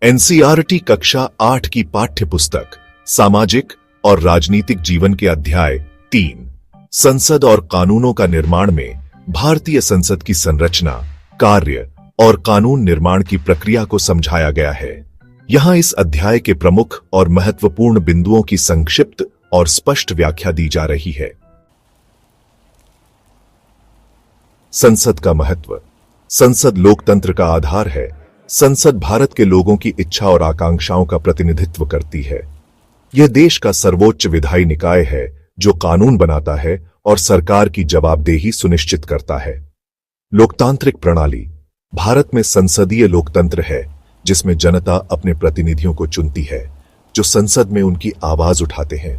NCERT कक्षा 8 की पाठ्य पुस्तक सामाजिक और राजनीतिक जीवन के अध्याय 3 संसद और कानूनों का निर्माण में भारतीय संसद की संरचना, कार्य और कानून निर्माण की प्रक्रिया को समझाया गया है। यहां इस अध्याय के प्रमुख और महत्वपूर्ण बिंदुओं की संक्षिप्त और स्पष्ट व्याख्या दी जा रही है। संसद का महत्व। संसद लोकतंत्र का आधार है। संसद भारत के लोगों की इच्छा और आकांक्षाओं का प्रतिनिधित्व करती है। यह देश का सर्वोच्च विधायी निकाय है जो कानून बनाता है और सरकार की जवाबदेही सुनिश्चित करता है। लोकतांत्रिक प्रणाली। भारत में संसदीय लोकतंत्र है जिसमें जनता अपने प्रतिनिधियों को चुनती है जो संसद में उनकी आवाज उठाते हैं।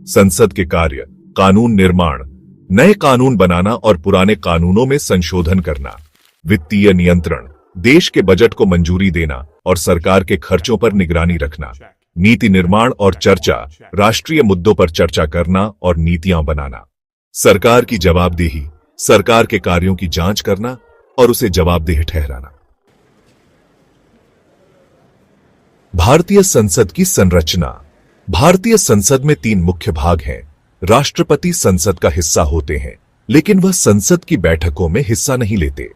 संसद के कार्य। कानून निर्माण, नए कानून बनाना और पुराने कानूनों में संशोधन करना। वित्तीय नियंत्रण, देश के बजट को मंजूरी देना और सरकार के खर्चों पर निगरानी रखना। नीति निर्माण और चर्चा, राष्ट्रीय मुद्दों पर चर्चा करना और नीतियां बनाना। सरकार की जवाबदेही, सरकार के कार्यों की जांच करना और उसे जवाबदेह ठहराना। भारतीय संसद की संरचना। भारतीय संसद में 3 मुख्य भाग हैं। राष्ट्रपति संसद का हिस्सा होते हैं, लेकिन वह संसद की बैठकों में हिस्सा नहीं लेते।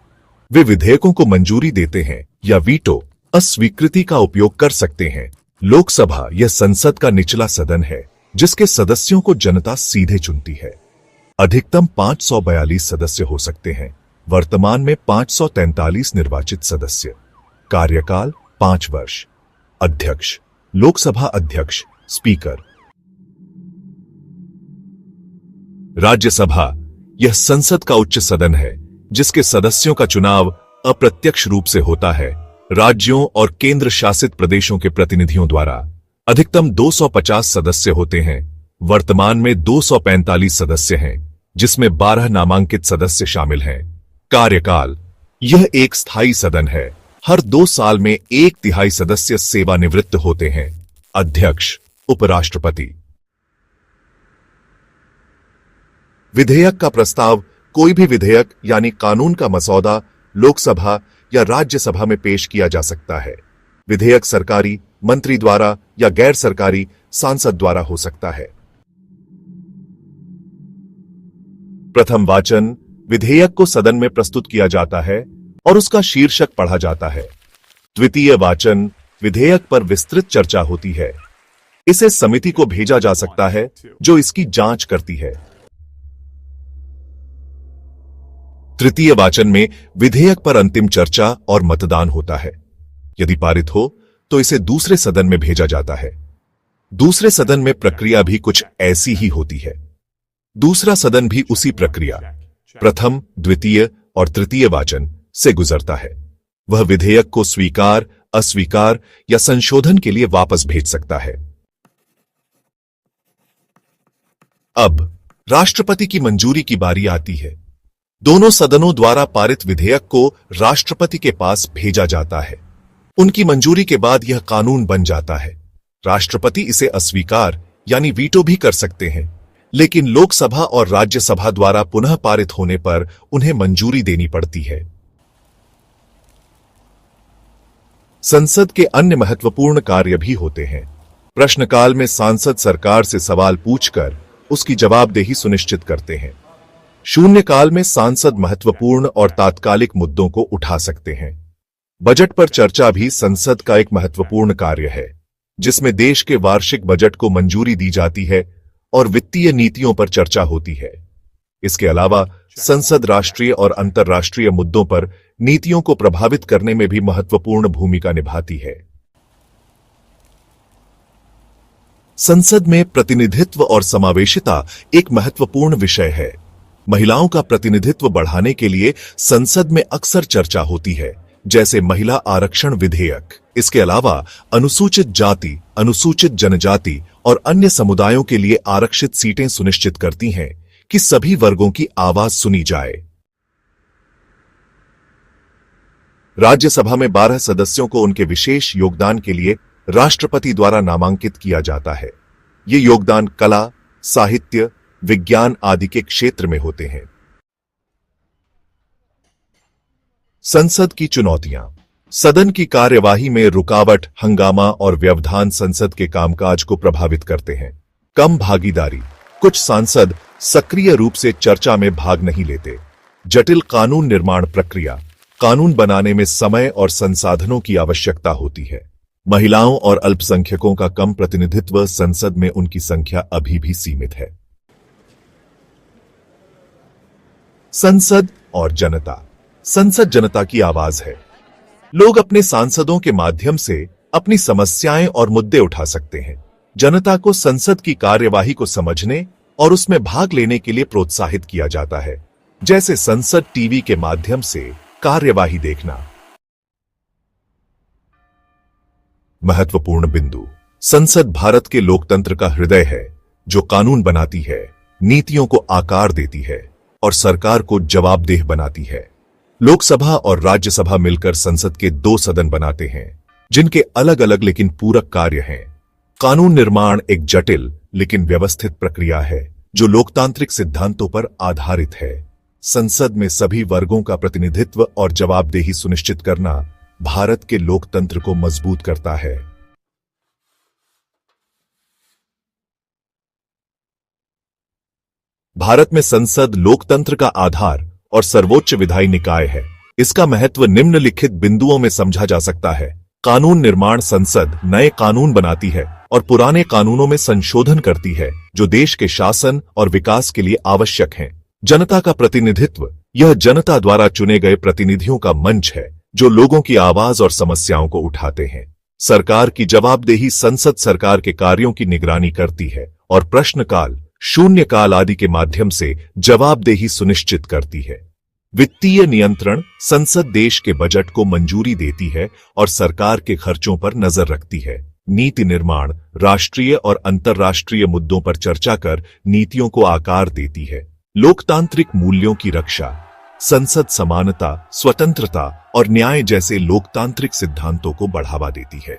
वे विधेयकों को मंजूरी देते हैं या वीटो, अस्वीकृति का उपयोग कर सकते हैं। लोकसभा यह संसद का निचला सदन है जिसके सदस्यों को जनता सीधे चुनती है। अधिकतम 542 सदस्य हो सकते हैं। वर्तमान में 543 निर्वाचित सदस्य। कार्यकाल 5 वर्ष। अध्यक्ष, लोकसभा अध्यक्ष, स्पीकर। राज्यसभा यह संसद का उच्च सदन है जिसके सदस्यों का चुनाव अप्रत्यक्ष रूप से होता है राज्यों और केंद्र शासित प्रदेशों के प्रतिनिधियों द्वारा। अधिकतम 250 सदस्य होते हैं। वर्तमान में 245 सदस्य हैं जिसमें 12 नामांकित सदस्य शामिल हैं। कार्यकाल यह एक स्थायी सदन है। हर 2 साल में 1/3 सदस्य सेवानिवृत्त होते हैं। अध्यक्ष, उपराष्ट्रपति। विधेयक का प्रस्ताव। कोई भी विधेयक यानी कानून का मसौदा लोकसभा या राज्यसभा में पेश किया जा सकता है। विधेयक सरकारी, मंत्री द्वारा या गैर सरकारी सांसद द्वारा हो सकता है। प्रथम वाचन। विधेयक को सदन में प्रस्तुत किया जाता है और उसका शीर्षक पढ़ा जाता है। द्वितीय वाचन। विधेयक पर विस्तृत चर्चा होती है। इसे समिति को भेजा जा सकता है जो इसकी जांच करती है। तृतीय वाचन में विधेयक पर अंतिम चर्चा और मतदान होता है। यदि पारित हो तो इसे दूसरे सदन में भेजा जाता है। दूसरे सदन में प्रक्रिया भी कुछ ऐसी ही होती है। दूसरा सदन भी उसी प्रक्रिया, प्रथम, द्वितीय और तृतीय वाचन से गुजरता है। वह विधेयक को स्वीकार, अस्वीकार या संशोधन के लिए वापस भेज सकता है। अब राष्ट्रपति की मंजूरी की बारी आती है। दोनों सदनों द्वारा पारित विधेयक को राष्ट्रपति के पास भेजा जाता है। उनकी मंजूरी के बाद यह कानून बन जाता है। राष्ट्रपति इसे अस्वीकार यानी वीटो भी कर सकते हैं, लेकिन लोकसभा और राज्यसभा द्वारा पुनः पारित होने पर उन्हें मंजूरी देनी पड़ती है। संसद के अन्य महत्वपूर्ण कार्य भी होते हैं। प्रश्नकाल में सांसद सरकार से सवाल पूछकर उसकी जवाबदेही सुनिश्चित करते हैं। शून्यकाल में सांसद महत्वपूर्ण और तात्कालिक मुद्दों को उठा सकते हैं। बजट पर चर्चा भी संसद का एक महत्वपूर्ण कार्य है, जिसमें देश के वार्षिक बजट को मंजूरी दी जाती है और वित्तीय नीतियों पर चर्चा होती है। इसके अलावा संसद राष्ट्रीय और अंतर्राष्ट्रीय मुद्दों पर नीतियों को प्रभावित करने में भी महत्वपूर्ण भूमिका निभाती है। संसद में प्रतिनिधित्व और समावेशिता एक महत्वपूर्ण विषय है। महिलाओं का प्रतिनिधित्व बढ़ाने के लिए संसद में अक्सर चर्चा होती है, जैसे महिला आरक्षण विधेयक। इसके अलावा अनुसूचित जाति, अनुसूचित जनजाति और अन्य समुदायों के लिए आरक्षित सीटें सुनिश्चित करती हैं कि सभी वर्गों की आवाज सुनी जाए। राज्यसभा में 12 सदस्यों को उनके विशेष योगदान के लिए राष्ट्रपति द्वारा नामांकित किया जाता है। ये योगदान कला, साहित्य, विज्ञान आदि के क्षेत्र में होते हैं। संसद की चुनौतियां। सदन की कार्यवाही में रुकावट, हंगामा और व्यवधान संसद के कामकाज को प्रभावित करते हैं। कम भागीदारी, कुछ सांसद सक्रिय रूप से चर्चा में भाग नहीं लेते। जटिल कानून निर्माण प्रक्रिया, कानून बनाने में समय और संसाधनों की आवश्यकता होती है। महिलाओं और अल्पसंख्यकों का कम प्रतिनिधित्व, संसद में उनकी संख्या अभी भी सीमित है। संसद और जनता। संसद जनता की आवाज है। लोग अपने सांसदों के माध्यम से अपनी समस्याएं और मुद्दे उठा सकते हैं। जनता को संसद की कार्यवाही को समझने और उसमें भाग लेने के लिए प्रोत्साहित किया जाता है, जैसे संसद टीवी के माध्यम से कार्यवाही देखना। महत्वपूर्ण बिंदु। संसद भारत के लोकतंत्र का हृदय है, जो कानून बनाती है, नीतियों को आकार देती है और सरकार को जवाबदेह बनाती है। लोकसभा और राज्यसभा मिलकर संसद के दो सदन बनाते हैं, जिनके अलग अलग लेकिन पूरक कार्य हैं। कानून निर्माण एक जटिल लेकिन व्यवस्थित प्रक्रिया है, जो लोकतांत्रिक सिद्धांतों पर आधारित है। संसद में सभी वर्गों का प्रतिनिधित्व और जवाबदेही सुनिश्चित करना भारत के लोकतंत्र को मजबूत करता है। भारत में संसद लोकतंत्र का आधार और सर्वोच्च विधायी निकाय है। इसका महत्व निम्नलिखित बिंदुओं में समझा जा सकता है। कानून निर्माण। संसद नए कानून बनाती है और पुराने कानूनों में संशोधन करती है, जो देश के शासन और विकास के लिए आवश्यक हैं। जनता का प्रतिनिधित्व। यह जनता द्वारा चुने गए प्रतिनिधियों का मंच है, जो लोगों की आवाज और समस्याओं को उठाते हैं। सरकार की जवाबदेही। संसद सरकार के कार्यों की निगरानी करती है और प्रश्नकाल, शून्यकाल आदि के माध्यम से जवाबदेही सुनिश्चित करती है। वित्तीय नियंत्रण। संसद देश के बजट को मंजूरी देती है और सरकार के खर्चों पर नजर रखती है। नीति निर्माण। राष्ट्रीय और अंतर्राष्ट्रीय मुद्दों पर चर्चा कर नीतियों को आकार देती है। लोकतांत्रिक मूल्यों की रक्षा। संसद समानता, स्वतंत्रता और न्याय जैसे लोकतांत्रिक सिद्धांतों को बढ़ावा देती है।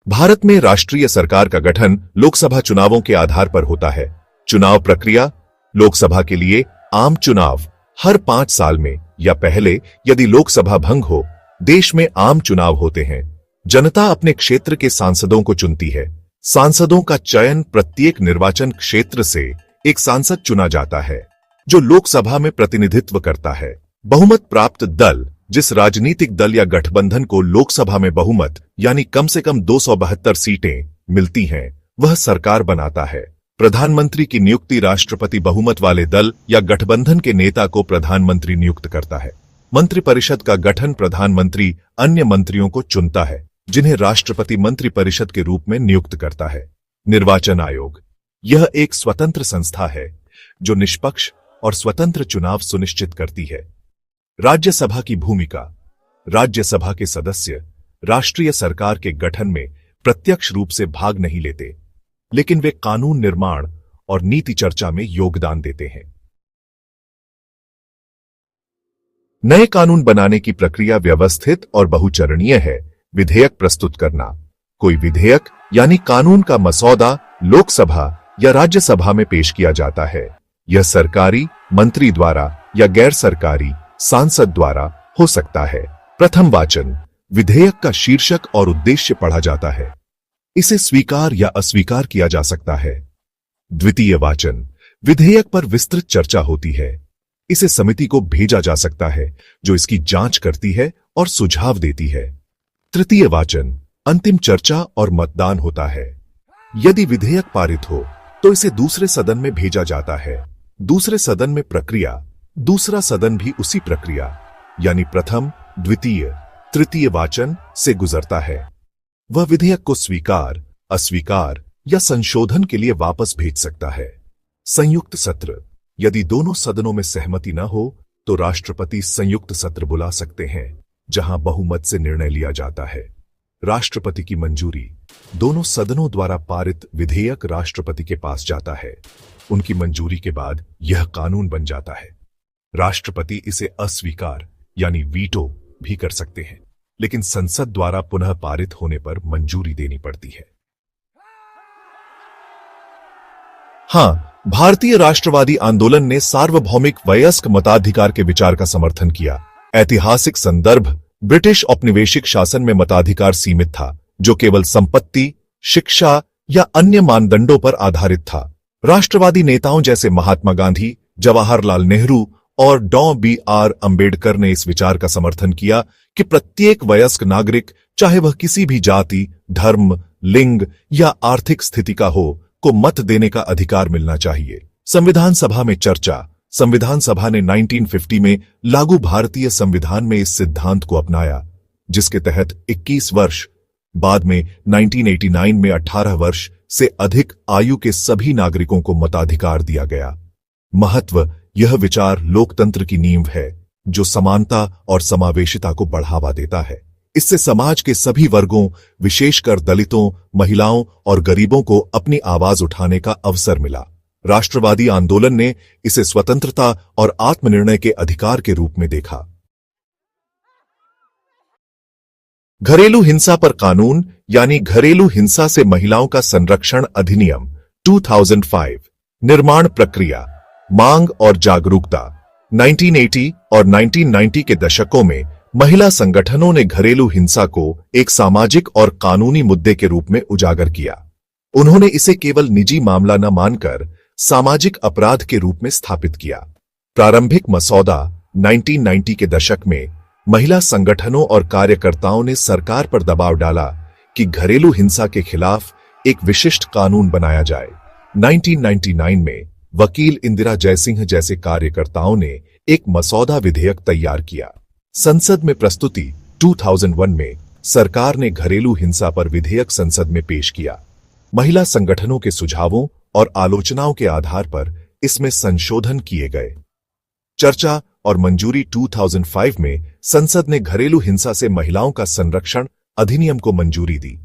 भारत में राष्ट्रीय सरकार का गठन लोकसभा चुनावों के आधार पर होता है। चुनाव प्रक्रिया। लोकसभा के लिए आम चुनाव हर 5 साल में या पहले, यदि लोकसभा भंग हो, देश में आम चुनाव होते हैं। जनता अपने क्षेत्र के सांसदों को चुनती है। सांसदों का चयन। प्रत्येक निर्वाचन क्षेत्र से एक सांसद चुना जाता है, जो लोकसभा में प्रतिनिधित्व करता है। बहुमत प्राप्त दल। जिस राजनीतिक दल या गठबंधन को लोकसभा में बहुमत यानी कम से कम 272 सीटें मिलती हैं, वह सरकार बनाता है। प्रधानमंत्री की नियुक्ति। राष्ट्रपति बहुमत वाले दल या गठबंधन के नेता को प्रधानमंत्री नियुक्त करता है। मंत्रिपरिषद का गठन। प्रधानमंत्री अन्य मंत्रियों को चुनता है, जिन्हें राष्ट्रपति मंत्रिपरिषद के रूप में नियुक्त करता है। निर्वाचन आयोग। यह एक स्वतंत्र संस्था है, जो निष्पक्ष और स्वतंत्र चुनाव सुनिश्चित करती है। राज्यसभा की भूमिका। राज्यसभा के सदस्य राष्ट्रीय सरकार के गठन में प्रत्यक्ष रूप से भाग नहीं लेते, लेकिन वे कानून निर्माण और नीति चर्चा में योगदान देते हैं। नए कानून बनाने की प्रक्रिया व्यवस्थित और बहुचरणीय है। विधेयक प्रस्तुत करना। कोई विधेयक यानी कानून का मसौदा लोकसभा या राज्यसभा में पेश किया जाता है। यह सरकारी मंत्री द्वारा या गैर सरकारी सांसद द्वारा हो सकता है। प्रथम वाचन। विधेयक का शीर्षक और उद्देश्य पढ़ा जाता है। इसे स्वीकार या अस्वीकार किया जा सकता है। द्वितीय वाचन। विधेयक पर विस्तृत चर्चा होती है। इसे समिति को भेजा जा सकता है, जो इसकी जांच करती है और सुझाव देती है। तृतीय वाचन। अंतिम चर्चा और मतदान होता है। यदि विधेयक पारित हो तो इसे दूसरे सदन में भेजा जाता है। दूसरे सदन में प्रक्रिया। दूसरा सदन भी उसी प्रक्रिया यानी प्रथम, द्वितीय, तृतीय वाचन से गुजरता है। वह विधेयक को स्वीकार, अस्वीकार या संशोधन के लिए वापस भेज सकता है। संयुक्त सत्र। यदि दोनों सदनों में सहमति न हो तो राष्ट्रपति संयुक्त सत्र बुला सकते हैं, जहां बहुमत से निर्णय लिया जाता है। राष्ट्रपति की मंजूरी। दोनों सदनों द्वारा पारित विधेयक राष्ट्रपति के पास जाता है। उनकी मंजूरी के बाद यह कानून बन जाता है। राष्ट्रपति इसे अस्वीकार यानी वीटो भी कर सकते हैं, लेकिन संसद द्वारा पुनः पारित होने पर मंजूरी देनी पड़ती है। हाँ, भारतीय राष्ट्रवादी आंदोलन ने सार्वभौमिक वयस्क मताधिकार के विचार का समर्थन किया। ऐतिहासिक संदर्भ: ब्रिटिश औपनिवेशिक शासन में मताधिकार सीमित था, जो केवल संपत्ति, शिक्षा या अन्य मानदंडों पर आधारित था। राष्ट्रवादी नेताओं जैसे महात्मा गांधी, जवाहरलाल नेहरू और डॉ. बी.आर. अंबेडकर ने इस विचार का समर्थन किया कि प्रत्येक वयस्क नागरिक, चाहे वह किसी भी जाति, धर्म, लिंग या आर्थिक स्थिति का हो, को मत देने का अधिकार मिलना चाहिए। संविधान सभा में चर्चा: संविधान सभा ने 1950 में लागू भारतीय संविधान में इस सिद्धांत को अपनाया, जिसके तहत 21 वर्ष, बाद में 1989 में 18 वर्ष से अधिक आयु के सभी नागरिकों को मताधिकार दिया गया। महत्व: यह विचार लोकतंत्र की नींव है, जो समानता और समावेशिता को बढ़ावा देता है। इससे समाज के सभी वर्गों, विशेषकर दलितों, महिलाओं और गरीबों को अपनी आवाज उठाने का अवसर मिला। राष्ट्रवादी आंदोलन ने इसे स्वतंत्रता और आत्मनिर्णय के अधिकार के रूप में देखा। घरेलू हिंसा पर कानून, यानी घरेलू हिंसा से महिलाओं का संरक्षण अधिनियम 2005। निर्माण प्रक्रिया, मांग और जागरूकता: 1980 और 1990 के दशकों में महिला संगठनों ने घरेलू हिंसा को एक सामाजिक और कानूनी मुद्दे के रूप में उजागर किया। उन्होंने इसे केवल निजी मामला न मानकर सामाजिक अपराध के रूप में स्थापित किया। प्रारंभिक मसौदा: 1990 के दशक में महिला संगठनों और कार्यकर्ताओं ने सरकार पर दबाव डाला कि घरेलू हिंसा के खिलाफ एक विशिष्ट कानून बनाया जाए। 1999 में वकील इंदिरा जयसिंह जैसे कार्यकर्ताओं ने एक मसौदा विधेयक तैयार किया। संसद में प्रस्तुति: 2001 में सरकार ने घरेलू हिंसा पर विधेयक संसद में पेश किया। महिला संगठनों के सुझावों और आलोचनाओं के आधार पर इसमें संशोधन किए गए। चर्चा और मंजूरी: 2005 में संसद ने घरेलू हिंसा से महिलाओं का संरक्षण अधिनियम को मंजूरी दी।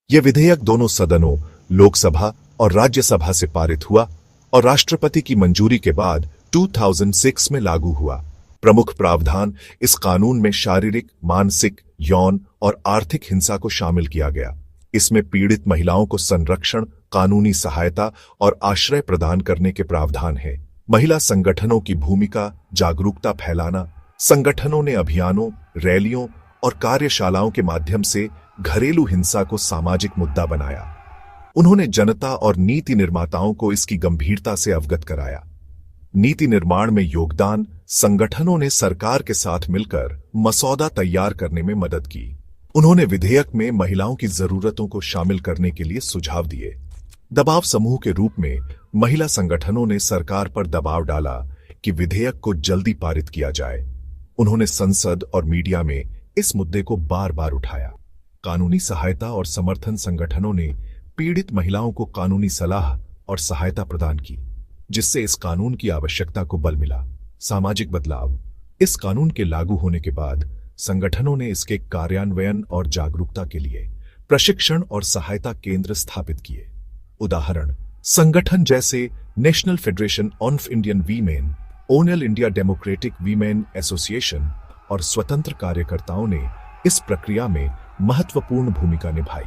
यह विधेयक दोनों सदनों, लोकसभा और राज्यसभा से पारित हुआ और राष्ट्रपति की मंजूरी के बाद 2006 में लागू हुआ। प्रमुख प्रावधान: इस कानून में शारीरिक, मानसिक, यौन और आर्थिक हिंसा को शामिल किया गया। इसमें पीड़ित महिलाओं को संरक्षण, कानूनी सहायता और आश्रय प्रदान करने के प्रावधान हैं। महिला संगठनों की भूमिका: जागरूकता फैलाना: संगठनों ने अभियानों, रैलियों और कार्यशालाओं के माध्यम से घरेलू हिंसा को सामाजिक मुद्दा बनाया। उन्होंने जनता और नीति निर्माताओं को इसकी गंभीरता से अवगत कराया। नीति निर्माण में योगदान: संगठनों ने सरकार के साथ मिलकर मसौदा तैयार करने में मदद की। उन्होंने विधेयक में महिलाओं की जरूरतों को शामिल करने के लिए सुझाव दिए। दबाव समूह के रूप में महिला संगठनों ने सरकार पर दबाव डाला कि विधेयक को जल्दी पारित किया जाए। उन्होंने संसद और मीडिया में इस मुद्दे को बार बार उठाया। कानूनी सहायता और समर्थन: संगठनों ने पीड़ित महिलाओं को कानूनी सलाह और सहायता प्रदान की, जिससे इस कानून की आवश्यकता को बल मिला। सामाजिक बदलाव: इस कानून के लागू होने के बाद संगठनों ने इसके कार्यान्वयन और जागरूकता के लिए प्रशिक्षण और सहायता केंद्र स्थापित किए। उदाहरण: संगठन जैसे national federation of Indian women, all India democratic women association और स्वतंत्र कार्यकर्ताओं ने इस प्रक्रिया में महत्वपूर्ण भूमिका निभाई।